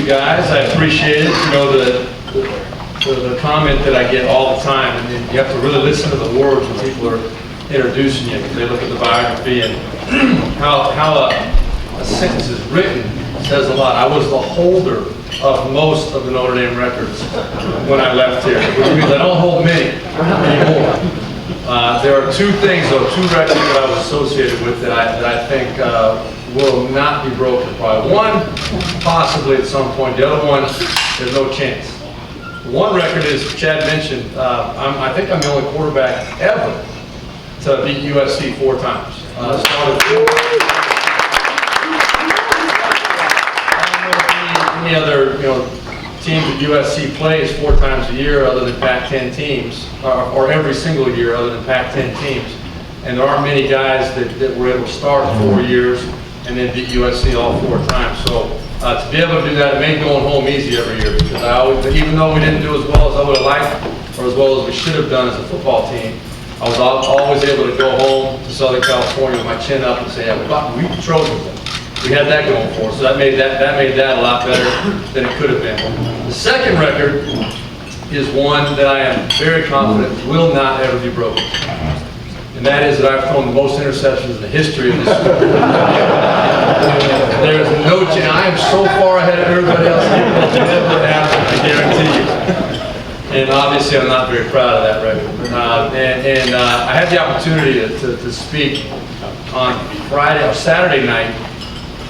you guys. I appreciate it. You know, the comment that I get all the time, and you have to really listen to the words when people are introducing you, because they look at the biography and how a sentence is written says a lot. I was the holder of most of the Notre Dame records when I left here, which means I don't hold many anymore. There are two things, though, two records that I was associated with that I think will not be broken. Probably one, possibly at some point. The other one, there's no chance. One record is, Chad mentioned, I think I'm the only quarterback ever to beat USC 4 times. Any other team that USC plays 4 times a year other than Pac-10 teams, or every single year other than Pac-10 teams. And there aren't many guys that were able to start 4 years and then beat USC all 4 times. So to be able to do that, it made going home easy every year, because I always, even though we didn't do as well as I would have liked, or as well as we should have done as a football team, I was always able to go home to Southern California with my chin up and say, yeah, we Trojans them. We had that going for us, so that made that a lot better than it could have been. The second record is one that I am very confident will not ever be broken, and that is that I've thrown the most interceptions in the history of this school. There is no chance. I am so far ahead of everybody else. It will never happen, I guarantee you. And obviously, I'm not very proud of that record. I had the opportunity to speak on Saturday night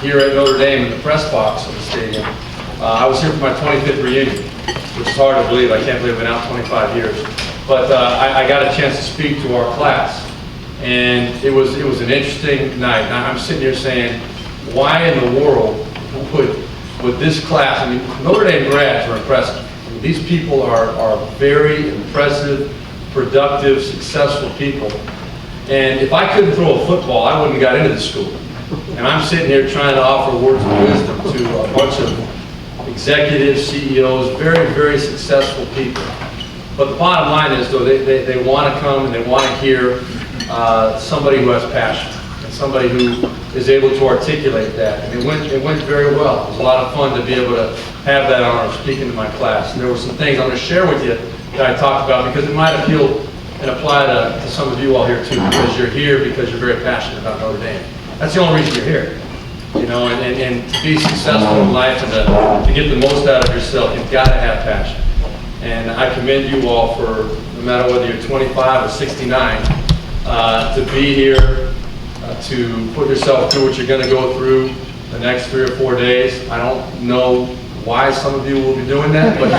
here at Notre Dame in the press box of the stadium. I was here for my 25th reunion, which is hard to believe. I can't believe I've been out 25 years. But I got a chance to speak to our class, and it was an interesting night. Now, I'm sitting here saying, why in the world would this class? I mean, Notre Dame grads are impressive. I mean, these people are very impressive, productive, successful people. And if I couldn't throw a football, I wouldn't have got into the school. And I'm sitting here trying to offer words of wisdom to a bunch of executives, CEOs, very, very successful people. But the bottom line is, though, they want to come and they want to hear somebody who has passion and somebody who is able to articulate that. And it went very well. It was a lot of fun to be able to have that honor of speaking to my class. And there were some things I'm going to share with you that I talked about, because it might appeal and apply to some of you all here too, because you're here because you're very passionate about Notre Dame. That's the only reason you're here, and to be successful in life and to get the most out of yourself, you've got to have passion. And I commend you all for, no matter whether you're 25 or 69, to be here, to put yourself through what you're going to go through the next 3 or 4 days. I don't know why some of you will be doing that, but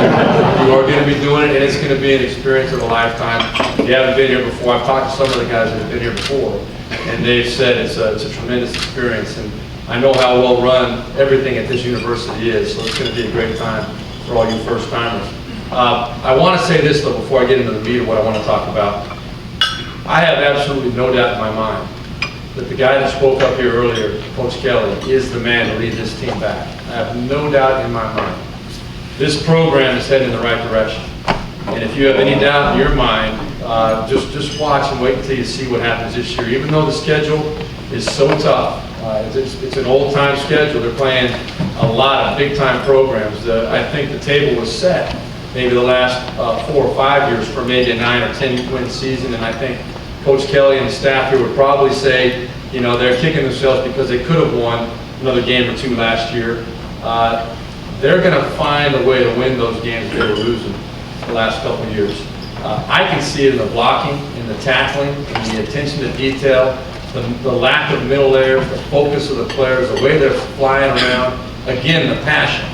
you are going to be doing it, and it's going to be an experience of a lifetime. If you haven't been here before, I've talked to some of the guys that have been here before, and they've said it's a tremendous experience, and I know how well run everything at this university is, so it's going to be a great time for all you first timers. I want to say this, though, before I get into the meat of what I want to talk about. I have absolutely no doubt in my mind that the guy that spoke up here earlier, Coach Kelly, is the man to lead this team back. I have no doubt in my mind. This program is heading in the right direction. And if you have any doubt in your mind, just watch and wait until you see what happens this year. Even though the schedule is so tough, it's an old-time schedule. They're playing a lot of big-time programs. I think the table was set maybe the last 4 or 5 years for maybe a 9 or 10 win season, and I think Coach Kelly and the staff here would probably say, they're kicking themselves because they could have won another game or 2 last year. They're going to find a way to win those games they were losing the last couple of years. I can see it in the blocking, in the tackling, in the attention to detail, the lack of middle layers, the focus of the players, the way they're flying around. Again, the passion.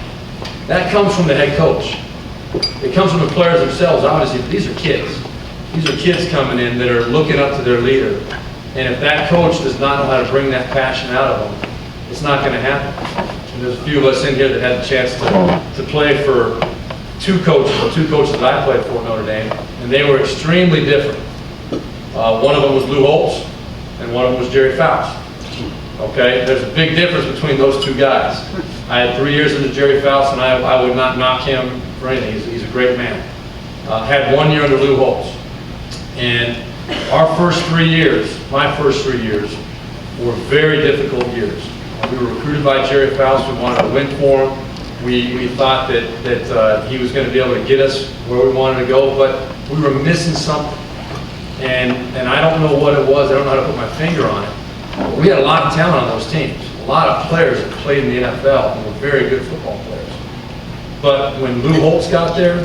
That comes from the head coach. It comes from the players themselves. Obviously, these are kids. These are kids coming in that are looking up to their leader. And if that coach does not know how to bring that passion out of them, it's not going to happen. And there's a few of us in here that had the chance to play for two coaches that I played for at Notre Dame, and they were extremely different. One of them was Lou Holtz, and one of them was Jerry Faust. Okay, there's a big difference between those two guys. I had 3 years under Jerry Faust, and I would not knock him for anything. He's a great man. Had 1 year under Lou Holtz. And our first 3 years, my first 3 years, were very difficult years. We were recruited by Jerry Faust. We wanted to win for him. We thought that he was going to be able to get us where we wanted to go, but we were missing something. And I don't know what it was. I don't know how to put my finger on it. But we had a lot of talent on those teams. A lot of players that played in the NFL and were very good football players. But when Lou Holtz got there,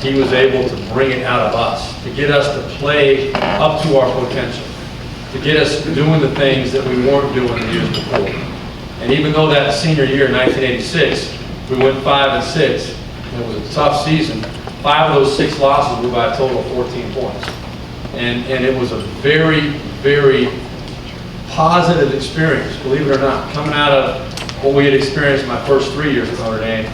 he was able to bring it out of us, to get us to play up to our potential, to get us doing the things that we weren't doing the years before. And even though that senior year in 1986, we went 5-6, and it was a tough season, 5 of those 6 losses were by a total of 14 points. And it was a very, very positive experience, believe it or not, coming out of what we had experienced my first 3 years at Notre Dame.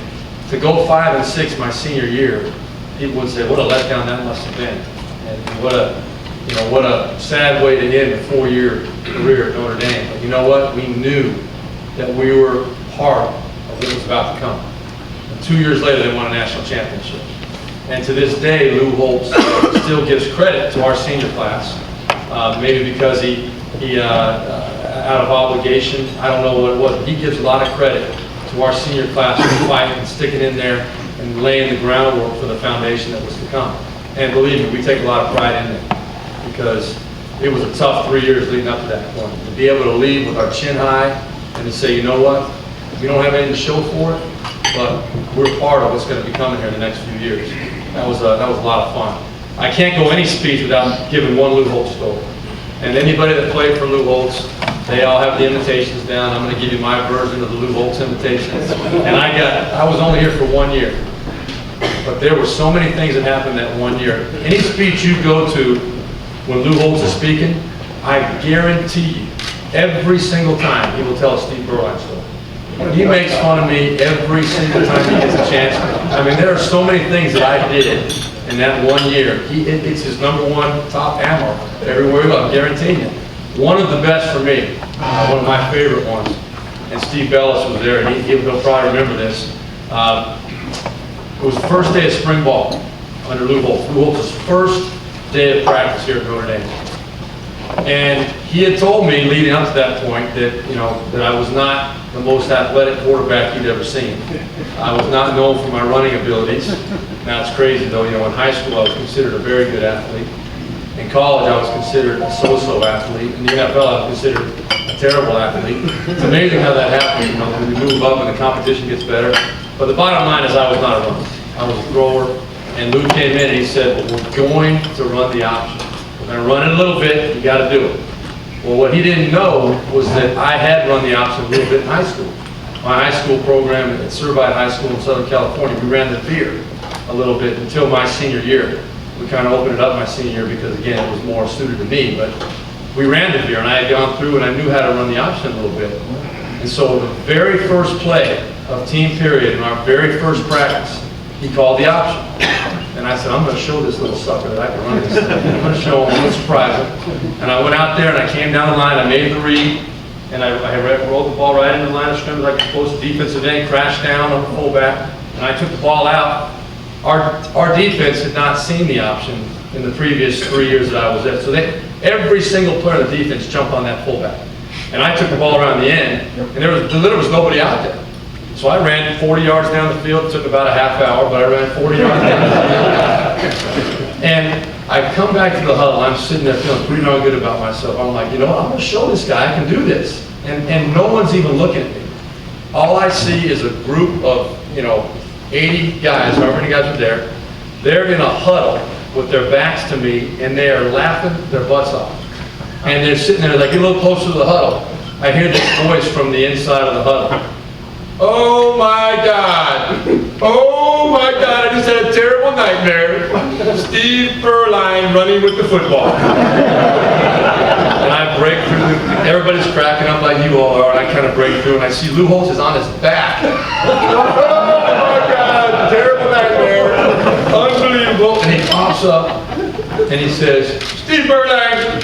To go 5-6 my senior year, people would say, what a letdown that must have been. And what a sad way to end a 4-year career at Notre Dame. But you know what? We knew that we were part of what was about to come. And 2 years later, they won a national championship. And to this day, Lou Holtz still gives credit to our senior class, maybe because he out of obligation, I don't know what it was, but he gives a lot of credit to our senior class for fighting and sticking in there and laying the groundwork for the foundation that was to come. And believe me, we take a lot of pride in it because it was a tough 3 years leading up to that point. To be able to leave with our chin high and to say, you know what, we don't have anything to show for it, but we're part of what's going to be coming here in the next few years. That was a lot of fun. I can't go any speech without giving one Lou Holtz story. And anybody that played for Lou Holtz, they all have the invitations down. I'm going to give you my version of the Lou Holtz invitations. And I was only here for 1 year. But there were so many things that happened that 1 year. Any speech you go to when Lou Holtz is speaking, I guarantee you, every single time he will tell a Steve Beuerlein story. He makes fun of me every single time he gets a chance. I mean, there are so many things that I did in that 1 year. It's his #1 top ammo everywhere we go, I'm guaranteeing you. One of the best for me, one of my favorite ones, and Steve Bellis was there, and he'll probably remember this. It was the first day of spring ball under Lou Holtz. Lou Holtz's first day of practice here at Notre Dame. And he had told me leading up to that point that, that I was not the most athletic quarterback he'd ever seen. I was not known for my running abilities. Now it's crazy though, in high school I was considered a very good athlete. In college I was considered a so-so athlete. In the NFL I was considered a terrible athlete. It's amazing how that happens, when you move up and the competition gets better. But the bottom line is I was not a runner. I was a thrower. And Lou came in and he said, well, we're going to run the option. We're going to run it a little bit, you got to do it. Well, what he didn't know was that I had run the option a little bit in high school. My high school program at Servite High School in Southern California, we ran the veer a little bit until my senior year. We kind of opened it up my senior year because, again, it was more suited to me. But we ran the veer, and I had gone through and I knew how to run the option a little bit. And so the very first play of team period in our very first practice, he called the option. And I said, I'm going to show this little sucker that I can run this thing. I'm going to show him, I'm going to surprise him. And I went out there and I came down the line, I made the read, and I rolled the ball right into the line of scrimmage like a close defensive end, crashed down on the fullback, and I took the ball out. Our defense had not seen the option in the previous 3 years that I was there. So every single player on the defense jumped on that fullback. And I took the ball around the end, and there was nobody out there. So I ran 40 yards down the field. It took about a half hour, but I ran 40 yards down the field. And I come back to the huddle. I'm sitting there feeling pretty darn good about myself. I'm like, I'm going to show this guy I can do this. And no one's even looking at me. All I see is a group of, 80 guys, however many guys are there. They're in a huddle with their backs to me, and they are laughing their butts off. And they're sitting there, like, get a little closer to the huddle. I hear this voice from the inside of the huddle. Oh my God! Oh my God! I just had a terrible nightmare. Steve Beuerlein running with the football. And I break through. Everybody's cracking up like you all are. And I kind of break through, and I see Lou Holtz is on his back. Oh my God! Terrible nightmare. Unbelievable. And he pops up and he says, Steve Beuerlein,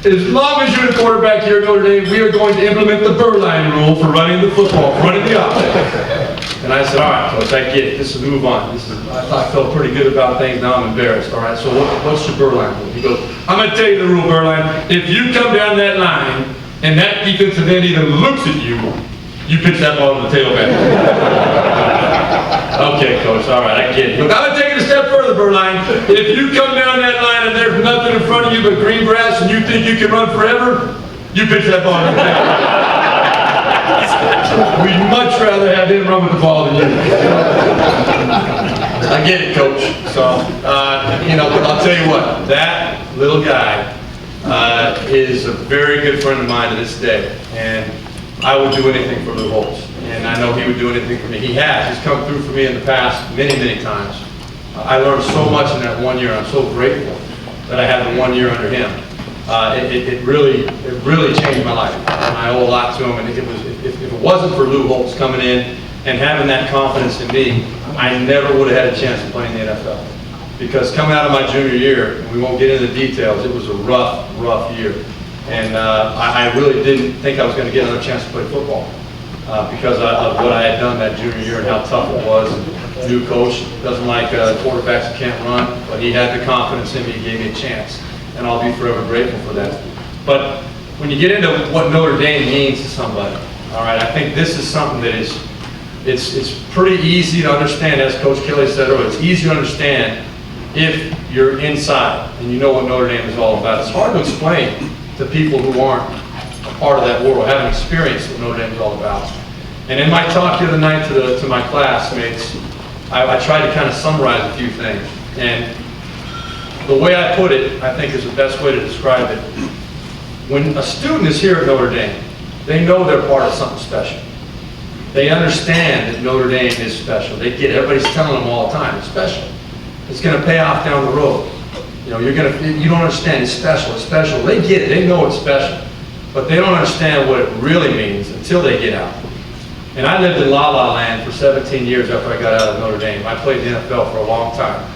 as long as you're the quarterback here at Notre Dame, we are going to implement the Beuerlein rule for running the football, running the offense. And I said, all right, Coach, I get it. This is move on. I felt pretty good about things. Now I'm embarrassed. All right, so what's your Beuerlein rule? He goes, I'm going to tell you the rule, Beuerlein. If you come down that line and that defensive end even looks at you, you pitch that ball to the tailback. Okay, Coach, all right, I get it. Look, I'm going to take it a step further, Beuerlein. If you come down that line and there's nothing in front of you but green grass and you think you can run forever, you pitch that ball in the back. We'd much rather have him run with the ball than you. I get it, Coach. So, you know, but I'll tell you what, that little guy is a very good friend of mine to this day. And I would do anything for Lou Holtz. And I know he would do anything for me. He has. He's come through for me in the past many, many times. I learned so much in that 1 year. I'm so grateful that I had the 1 year under him. It really changed my life. And I owe a lot to him. And if it wasn't for Lou Holtz coming in and having that confidence in me, I never would have had a chance to play in the NFL. Because coming out of my junior year, and we won't get into the details, it was a rough year. And I really didn't think I was going to get another chance to play football because of what I had done that junior year and how tough it was. And new coach doesn't like quarterbacks that can't run, but he had the confidence in me, he gave me a chance. And I'll be forever grateful for that. But when you get into what Notre Dame means to somebody, all right, I think this is something that is, it's pretty easy to understand, as Coach Kelly said earlier, it's easy to understand if you're inside and you know what Notre Dame is all about. It's hard to explain to people who aren't a part of that world, haven't experienced what Notre Dame is all about. And in my talk the other night to my classmates, I tried to kind of summarize a few things. And the way I put it, I think is the best way to describe it. When a student is here at Notre Dame, they know they're part of something special. They understand that Notre Dame is special. They get it. Everybody's telling them all the time, it's special. It's going to pay off down the road. You know, you don't understand, it's special, it's special. They get it, they know it's special. But they don't understand what it really means until they get out. And I lived in La La Land for 17 years after I got out of Notre Dame. I played the NFL for a long time.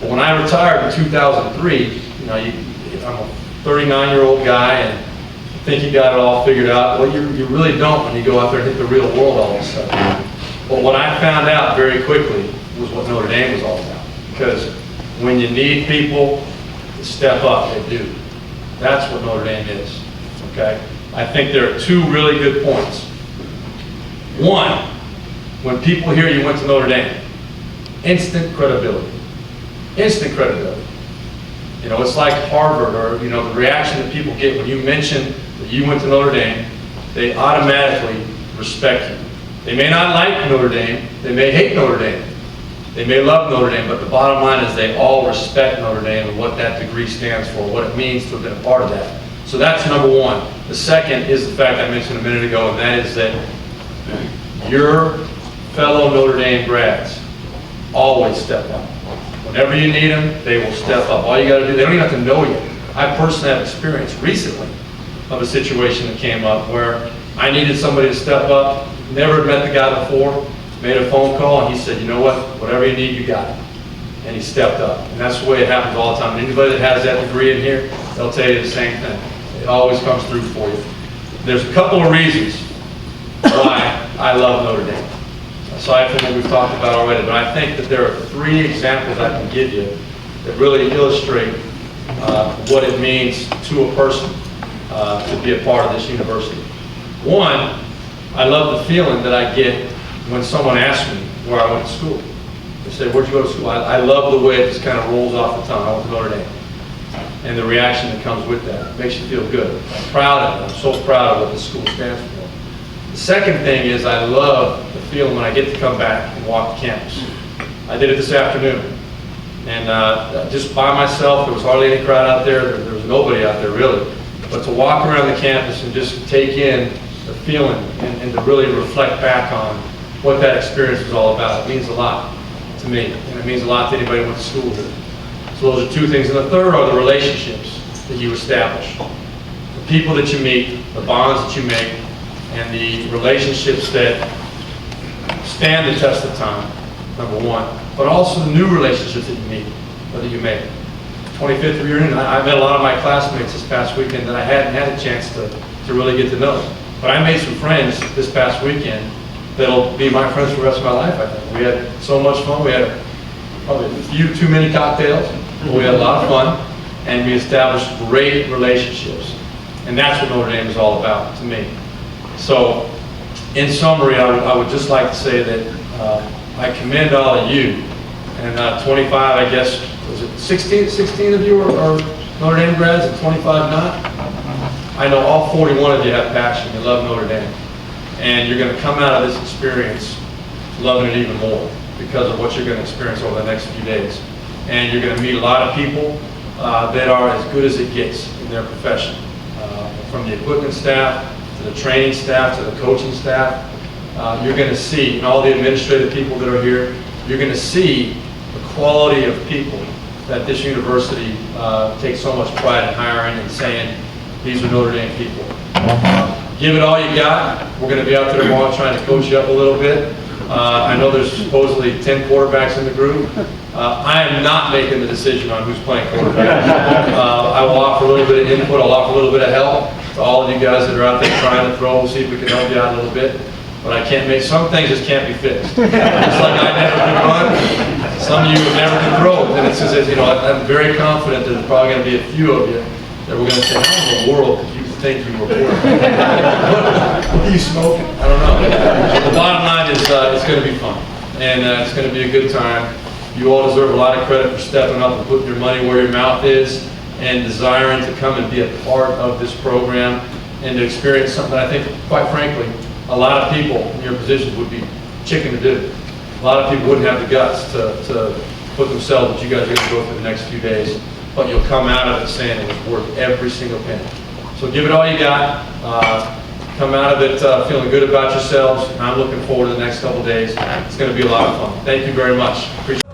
But when I retired in 2003, you know, I'm a 39-year-old guy and think you got it all figured out. Well, you really don't when you go out there and hit the real world all of a sudden. But what I found out very quickly was what Notre Dame was all about. Because when you need people to step up, they do. That's what Notre Dame is, okay? I think there are two really good points. One, when people hear you went to Notre Dame, instant credibility. Instant credibility. You know, it's like Harvard, or, you know, the reaction that people get when you mention that you went to Notre Dame, they automatically respect you. They may not like Notre Dame, they may hate Notre Dame, they may love Notre Dame, but the bottom line is they all respect Notre Dame and what that degree stands for, what it means to have been a part of that. So that's number one. The second is the fact I mentioned a minute ago, and that is that your fellow Notre Dame grads always step up. Whenever you need them, they will step up. All you got to do, they don't even have to know you. I personally have experience recently of a situation that came up where I needed somebody to step up, never had met the guy before, made a phone call, and he said, you know what, whatever you need, you got it. And he stepped up. And that's the way it happens all the time. And anybody that has that degree in here, they'll tell you the same thing. It always comes through for you. There's a couple of reasons why I love Notre Dame, aside from what we've talked about already, but I think that there are three examples I can give you that really illustrate what it means to a person to be a part of this university. One, I love the feeling that I get when someone asks me where I went to school. They say, where'd you go to school? I love the way it just kind of rolls off the tongue. I went to Notre Dame. And the reaction that comes with that. It makes you feel good. I'm proud of it. I'm so proud of what the school stands for. The second thing is I love the feeling when I get to come back and walk the campus. I did it this afternoon. And just by myself, there was hardly any crowd out there. There was nobody out there really. But to walk around the campus and just take in the feeling and to really reflect back on what that experience was all about, it means a lot to me. And it means a lot to anybody who went to school here. So those are two things. And the third are the relationships that you establish. The people that you meet, the bonds that you make, and the relationships that stand the test of time, number one, but also the new relationships that you meet, or that you make. 25th reunion, I met a lot of my classmates this past weekend that I hadn't had a chance to really get to know. But I made some friends this past weekend that'll be my friends for the rest of my life, I think. We had so much fun. We had probably a few too many cocktails, but we had a lot of fun, and we established great relationships. And that's what Notre Dame is all about to me. So, in summary, I would just like to say that I commend all of you. And 25, I guess, was it 16 of you are Notre Dame grads and 25 not? I know all 41 of you have passion. You love Notre Dame. And you're going to come out of this experience loving it even more because of what you're going to experience over the next few days. And you're going to meet a lot of people that are as good as it gets in their profession. From the equipment staff, to the training staff, to the coaching staff. You're going to see, and all the administrative people that are here, you're going to see the quality of people that this university takes so much pride in hiring and saying, these are Notre Dame people. Give it all you got. We're going to be out there tomorrow trying to coach you up a little bit. I know there's supposedly 10 quarterbacks in the group. I am not making the decision on who's playing quarterback. I will offer a little bit of input. I'll offer a little bit of help to all of you guys that are out there trying to throw. We'll see if we can help you out a little bit. But I can't make, some things just can't be fixed. Just like I never can run, some of you have never can throw. And it's just, you know, I'm very confident that there's probably going to be a few of you that we're going to say, how in the world could you think you were quarterback? What are you smoking? I don't know. So the bottom line is it's going to be fun. And it's going to be a good time. You all deserve a lot of credit for stepping up and putting your money where your mouth is and desiring to come and be a part of this program and to experience something that I think, quite frankly, a lot of people in your positions would be chicken to do. A lot of people wouldn't have the guts to put themselves what you guys are going to go through the next few days, but you'll come out of it saying it was worth every single penny. So give it all you got. Come out of it feeling good about yourselves. I'm looking forward to the next couple days. It's going to be a lot of fun. Thank you very much. Appreciate it.